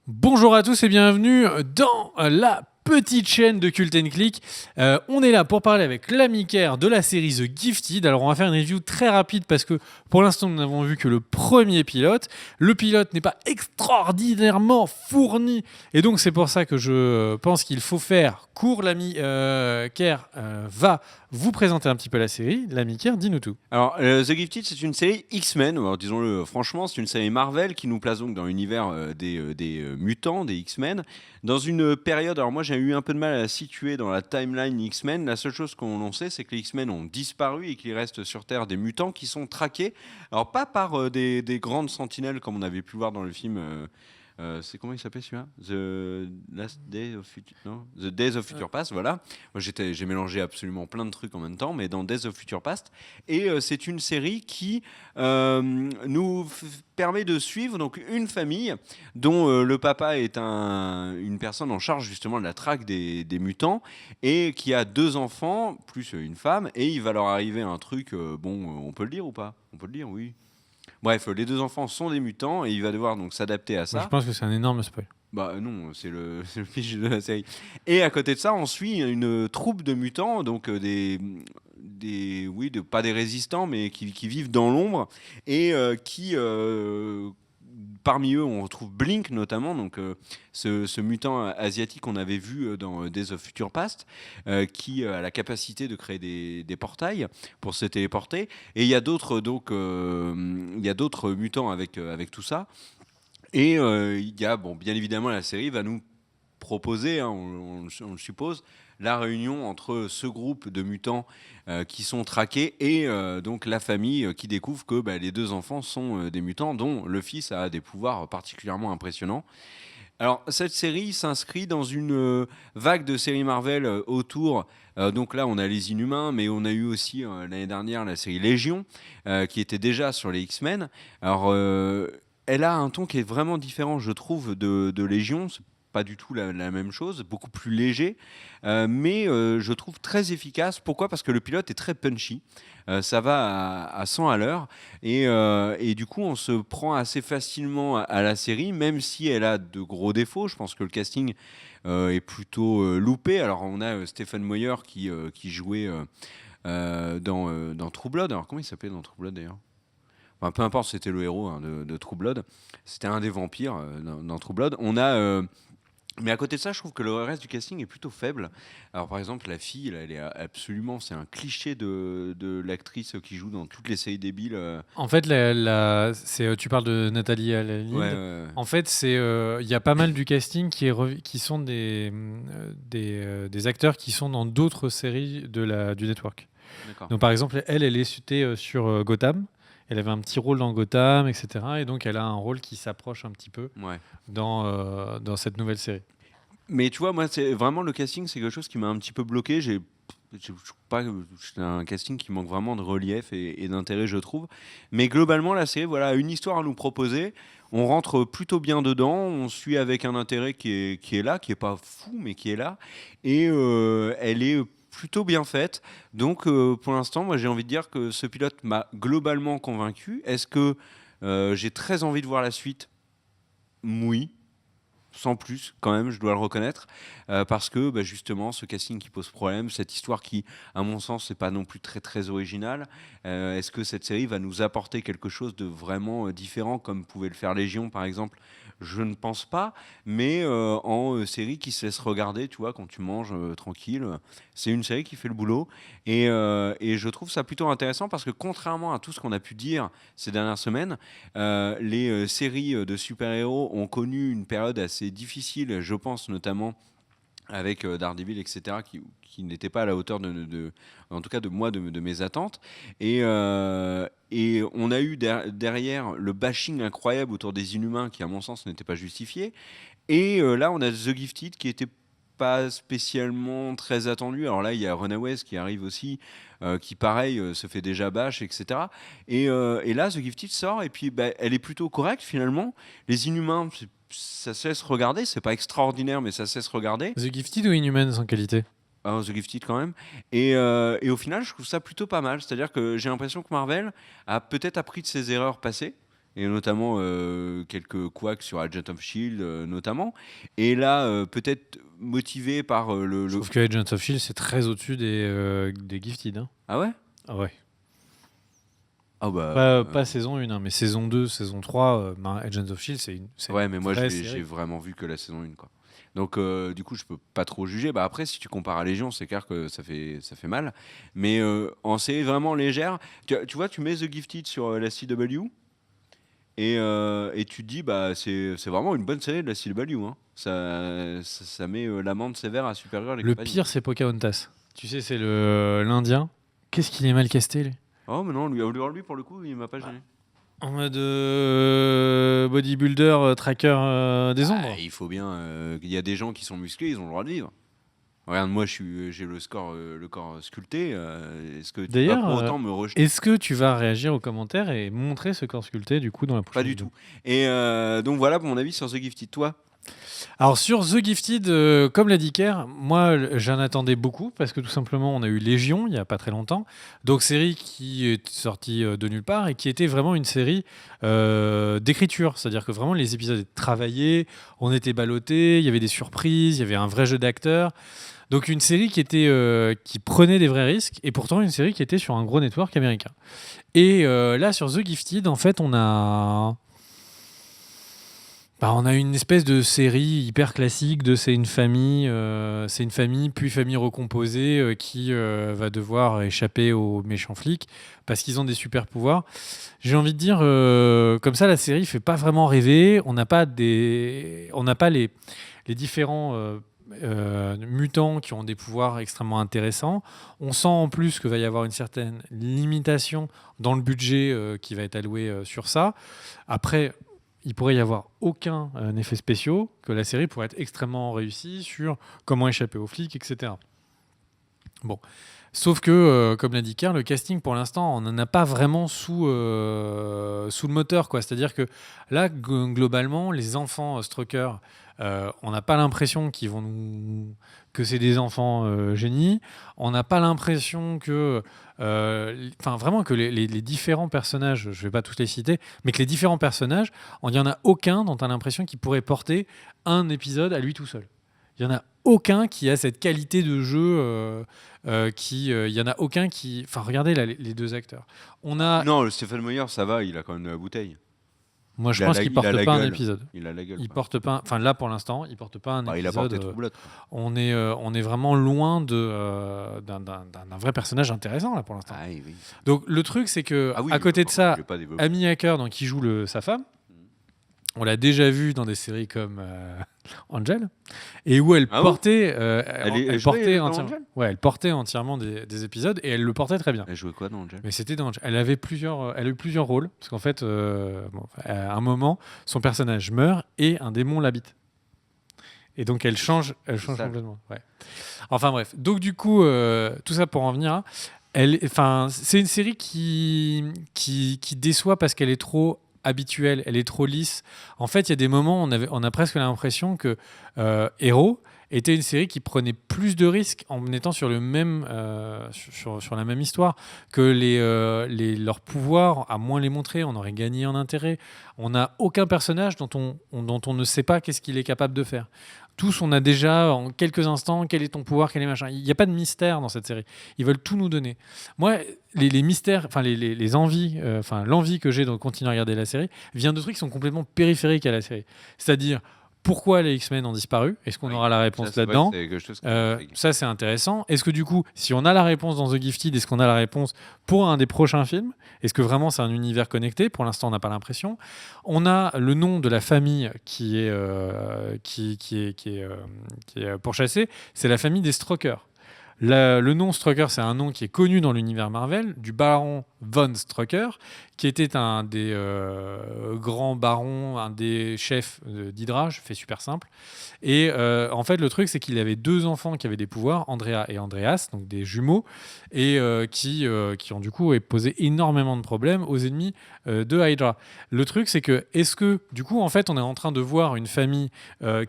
Bonjour à tous et bienvenue dans la petite chaîne de Cult & Click. On est là pour parler avec l'ami Kerr de la série The Gifted. Alors on va faire une review très rapide parce que pour l'instant nous n'avons vu que le premier pilote. Le pilote n'est pas extraordinairement fourni et donc c'est pour ça que je pense qu'il faut faire court. L'ami Kerr va vous présenter un petit peu la série. L'ami Kerr, dis-nous tout. Alors, The Gifted, c'est une série X-Men. Alors, disons-le franchement, c'est une série Marvel qui nous place donc dans l'univers des mutants, des X-Men. Dans une période, alors moi j'ai eu un peu de mal à la situer dans la timeline X-Men. La seule chose qu'on sait, c'est que les X-Men ont disparu et qu'il reste sur Terre des mutants qui sont traqués. Alors, pas par des grandes sentinelles comme on avait pu voir dans le film. C'est comment il s'appelle celui-là? The Days of Future Past, voilà. Moi, j'ai mélangé absolument plein de trucs en même temps, mais dans Days of Future Past. Et c'est une série qui permet de suivre donc une famille dont le papa est une personne en charge justement de la traque des mutants et qui a deux enfants plus une femme. Et il va leur arriver un truc. On peut le dire ou pas? On peut le dire, oui. Bref, les deux enfants sont des mutants et il va devoir donc s'adapter à Moi, je ça. pense que c'est un énorme spoil. Bah non, c'est le pitch de la série. Et à côté de ça, on suit une troupe de mutants, donc pas des résistants, mais qui vivent dans l'ombre et parmi eux, on retrouve Blink notamment, donc ce mutant asiatique qu'on avait vu dans Days of Future Past, qui a la capacité de créer des portails pour se téléporter. Et il y a d'autres il y a d'autres mutants avec tout ça. Et il y a, bon, bien évidemment, la série va nous proposer, hein, on le suppose, la réunion entre ce groupe de mutants qui sont traqués et donc la famille qui découvre que les deux enfants sont des mutants, dont le fils a des pouvoirs particulièrement impressionnants. Alors, cette série s'inscrit dans une vague de séries Marvel autour. Donc là, on a les Inhumains, mais on a eu aussi l'année dernière la série Légion, qui était déjà sur les X-Men. Alors, elle a un ton qui est vraiment différent, je trouve, de Légion. C'est pas du tout la même chose, beaucoup plus léger, mais je trouve très efficace. Pourquoi? Parce que le pilote est très punchy. Ça va à 100 à l'heure et du coup on se prend assez facilement à la série, même si elle a de gros défauts. Je pense que le casting est plutôt loupé. Alors on a Stephen Moyer qui jouait dans True Blood. Alors comment il s'appelait dans True Blood d'ailleurs? Enfin, peu importe, c'était le héros, hein, de True Blood. C'était un des vampires dans True Blood. Mais à côté de ça, je trouve que le reste du casting est plutôt faible. Alors par exemple, la fille, elle est absolument, c'est un cliché de l'actrice qui joue dans toutes les séries débiles. En fait, tu parles de Nathalie Ouais, Lind. ouais, ouais. En fait, il y a pas mal du casting qui sont des acteurs qui sont dans d'autres séries du network. D'accord. Donc, par exemple, elle était sur Gotham. Elle avait un petit rôle dans Gotham, etc. Et donc, elle a un rôle qui s'approche un petit peu Ouais. dans cette nouvelle série. Mais tu vois, moi, c'est vraiment le casting, c'est quelque chose qui m'a un petit peu bloqué. Pas, c'est un casting qui manque vraiment de relief et d'intérêt, je trouve. Mais globalement, la série, voilà, a une histoire à nous proposer. On rentre plutôt bien dedans. On suit avec un intérêt qui est là, qui est pas fou, mais qui est là. Et elle est plutôt bien faite. Donc, pour l'instant, moi, j'ai envie de dire que ce pilote m'a globalement convaincu. Est-ce que j'ai très envie de voir la suite? Oui, sans plus quand même, je dois le reconnaître, parce que justement ce casting qui pose problème, cette histoire qui, à mon sens, n'est pas non plus très très originale. Est-ce que cette série va nous apporter quelque chose de vraiment différent, comme pouvait le faire Légion par exemple? Je ne pense pas, mais en série qui se laisse regarder, tu vois, quand tu manges tranquille, c'est une série qui fait le boulot. Et je trouve ça plutôt intéressant parce que contrairement à tout ce qu'on a pu dire ces dernières semaines, les séries de super-héros ont connu une période assez difficile, je pense notamment avec Daredevil, etc., qui n'était pas à la hauteur en tout cas de moi, de mes attentes. Et on a eu derrière le bashing incroyable autour des Inhumains, qui à mon sens n'était pas justifié. Et là, on a The Gifted, qui était pas spécialement très attendu. Alors là, il y a Runaways qui arrive aussi, qui pareil se fait déjà bash, etc. Et là, The Gifted sort et puis elle est plutôt correcte finalement. Les Inhumains, ça se laisse regarder, c'est pas extraordinaire, mais ça se laisse regarder. The Gifted ou Inhumans en qualité? The Gifted quand même. Et au final, je trouve ça plutôt pas mal. C'est-à-dire que j'ai l'impression que Marvel a peut-être appris de ses erreurs passées et notamment quelques couacs sur Agent of Shield notamment. Et là, peut-être motivé par Je trouve que Agents of Shield c'est très au-dessus des Gifted. Hein. Ah ouais? Ah ouais. Ah bah, Pas saison 1, hein, mais saison 2, saison 3, Agents of Shield, c'est ouais, une mais moi vraie j'ai série. vraiment vu que la saison 1 quoi. Donc du coup je peux pas trop juger. Bah après si tu compares à Légion c'est clair que ça fait mal. Mais en série vraiment légère, tu vois tu mets The Gifted sur la CW et tu te dis bah c'est vraiment une bonne série de la CW. Hein. Ça met l'amende sévère à Supergirl et Le compagnie. pire, c'est Pocahontas. Tu sais, c'est l'Indien. Qu'est-ce qu'il est mal casté, lui. Oh mais non lui pour le coup il m'a pas gêné. En mode bodybuilder, tracker des ombres. Ah, il faut bien. Il y a des gens qui sont musclés, ils ont le droit de vivre. Regarde, moi, j'ai le corps sculpté. Est-ce que tu vas D'ailleurs, pour autant me rejeter? est-ce que tu vas réagir aux commentaires et montrer ce corps sculpté, du coup, dans la prochaine Pas du vidéo tout. Et donc voilà pour mon avis sur The Gifted. Toi? Alors sur The Gifted, comme l'a dit Kerr, moi j'en attendais beaucoup parce que tout simplement on a eu Légion il n'y a pas très longtemps, donc série qui est sortie de nulle part et qui était vraiment une série d'écriture, c'est-à-dire que vraiment les épisodes étaient travaillés, on était ballottés, il y avait des surprises, il y avait un vrai jeu d'acteurs, donc une série qui prenait des vrais risques et pourtant une série qui était sur un gros network américain. Et là sur The Gifted en fait on a une espèce de série hyper classique de c'est une famille puis famille recomposée qui va devoir échapper aux méchants flics parce qu'ils ont des super pouvoirs. J'ai envie de dire comme ça la série fait pas vraiment rêver. On n'a pas les différents mutants qui ont des pouvoirs extrêmement intéressants. On sent en plus qu'il va y avoir une certaine limitation dans le budget qui va être alloué sur ça. Après, il pourrait y avoir aucun effet spéciaux, que la série pourrait être extrêmement réussie sur comment échapper aux flics, etc. Bon. Sauf que, comme l'a dit Kerr, le casting, pour l'instant, on n'en a pas vraiment sous le moteur, quoi. C'est-à-dire que là, globalement, les enfants Strucker, on n'a pas l'impression que c'est des enfants génies. On n'a pas l'impression que... vraiment que les différents personnages, je ne vais pas tous les citer, mais que les différents personnages, il n'y en a aucun dont tu as l'impression qu'il pourrait porter un épisode à lui tout seul. Il n'y en a aucun qui a cette qualité de jeu il y en a aucun qui... Enfin, regardez là, les deux acteurs. Non, le Stephen Meyer, ça va, il a quand même de la bouteille. Moi, je pense qu'il porte pas un épisode. Il a la gueule. Il porte pas... Enfin, là, pour l'instant, il porte pas un épisode. Il a porté Troublotte. On est vraiment loin d'un vrai personnage intéressant, là, pour l'instant. Ah, oui. Donc, le truc, c'est que à côté de ça, Amy Acker, donc, qui joue sa femme, on l'a déjà vu dans des séries comme Angel, et où elle portait, elle portait entièrement des épisodes et elle le portait très bien. Elle jouait quoi dans Angel? Mais c'était dans Angel. Elle a eu plusieurs rôles parce qu'en fait, à un moment, son personnage meurt et un démon l'habite. Et donc elle change complètement. Ouais. Enfin bref. Donc du coup, tout ça pour en venir. C'est une série qui déçoit parce qu'elle est trop habituelle, elle est trop lisse. En fait, il y a des moments où on a presque l'impression que Hero était une série qui prenait plus de risques en étant sur le même sur la même histoire, que leurs pouvoirs, à moins les montrer, on aurait gagné en intérêt. On n'a aucun personnage dont on ne sait pas qu'est-ce qu'il est capable de faire. Tous, on a déjà en quelques instants quel est ton pouvoir, quel est machin. Il n'y a pas de mystère dans cette série. Ils veulent tout nous donner. Moi, les mystères, enfin les envies, l'envie que j'ai de continuer à regarder la série vient de trucs qui sont complètement périphériques à la série. C'est-à-dire pourquoi les X-Men ont disparu. Est-ce qu'on aura la réponse là-dedans? Ça, c'est intéressant. Est-ce que du coup, si on a la réponse dans The Gifted, est-ce qu'on a la réponse pour un des prochains films? Est-ce que vraiment c'est un univers connecté? Pour l'instant, on n'a pas l'impression. On a le nom de la famille qui est pourchassée. C'est la famille des Strucker. Le nom Strucker, c'est un nom qui est connu dans l'univers Marvel, du baron von Strucker, qui était un des grands barons, un des chefs d'Hydra, je fais super simple. Et en fait, le truc, c'est qu'il avait deux enfants qui avaient des pouvoirs, Andrea et Andreas, donc des jumeaux, et qui ont du coup posé énormément de problèmes aux ennemis de Hydra. Le truc, c'est que, est-ce que, du coup, en fait, on est en train de voir une famille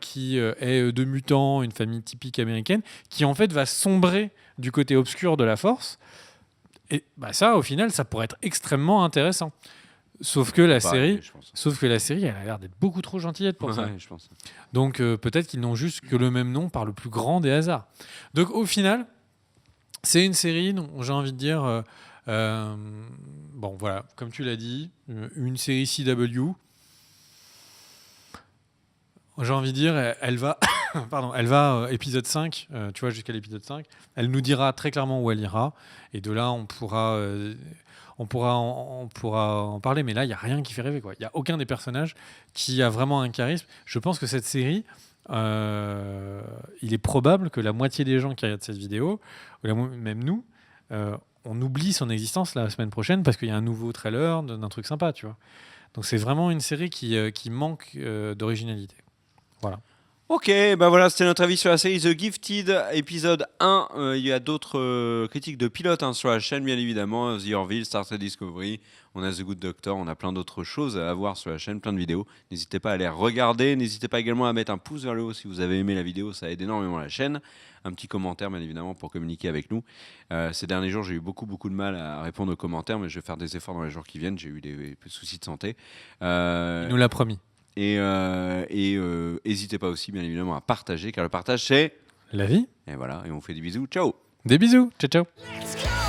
qui est de mutants, une famille typique américaine, qui en fait va sombrer du côté obscur de la force. Et ça, au final, ça pourrait être extrêmement intéressant. Sauf que la Pas série, arrivé, je pense. elle a l'air d'être beaucoup trop gentillette pour ça. Ouais, je pense. Donc peut-être qu'ils n'ont juste que le même nom par le plus grand des hasards. Donc au final, c'est une série dont j'ai envie de dire, bon voilà, comme tu l'as dit, une série CW. J'ai envie de dire, elle va, pardon, elle va épisode 5, tu vois, jusqu'à l'épisode 5. Elle nous dira très clairement où elle ira. Et de là, on pourra en parler. Mais là, il n'y a rien qui fait rêver, quoi. Il n'y a aucun des personnages qui a vraiment un charisme. Je pense que cette série, il est probable que la moitié des gens qui regardent cette vidéo, ou même nous, on oublie son existence la semaine prochaine parce qu'il y a un nouveau trailer d'un truc sympa, tu vois. Donc c'est vraiment une série qui manque d'originalité. Voilà. Ok, bah voilà, c'était notre avis sur la série The Gifted, épisode 1. Il y a d'autres critiques de pilotes sur la chaîne, bien évidemment. The Orville, Star Trek Discovery, on a The Good Doctor, on a plein d'autres choses à voir sur la chaîne, plein de vidéos. N'hésitez pas à les regarder. N'hésitez pas également à mettre un pouce vers le haut si vous avez aimé la vidéo, ça aide énormément la chaîne. Un petit commentaire, bien évidemment, pour communiquer avec nous. Ces derniers jours, j'ai eu beaucoup de mal à répondre aux commentaires, mais je vais faire des efforts dans les jours qui viennent. J'ai eu des soucis de santé. Il nous l'a promis. Et n'hésitez pas aussi, bien évidemment, à partager, car le partage, c'est La vie. Et voilà, et on fait des bisous. Ciao! Des bisous. Ciao, ciao. Let's go!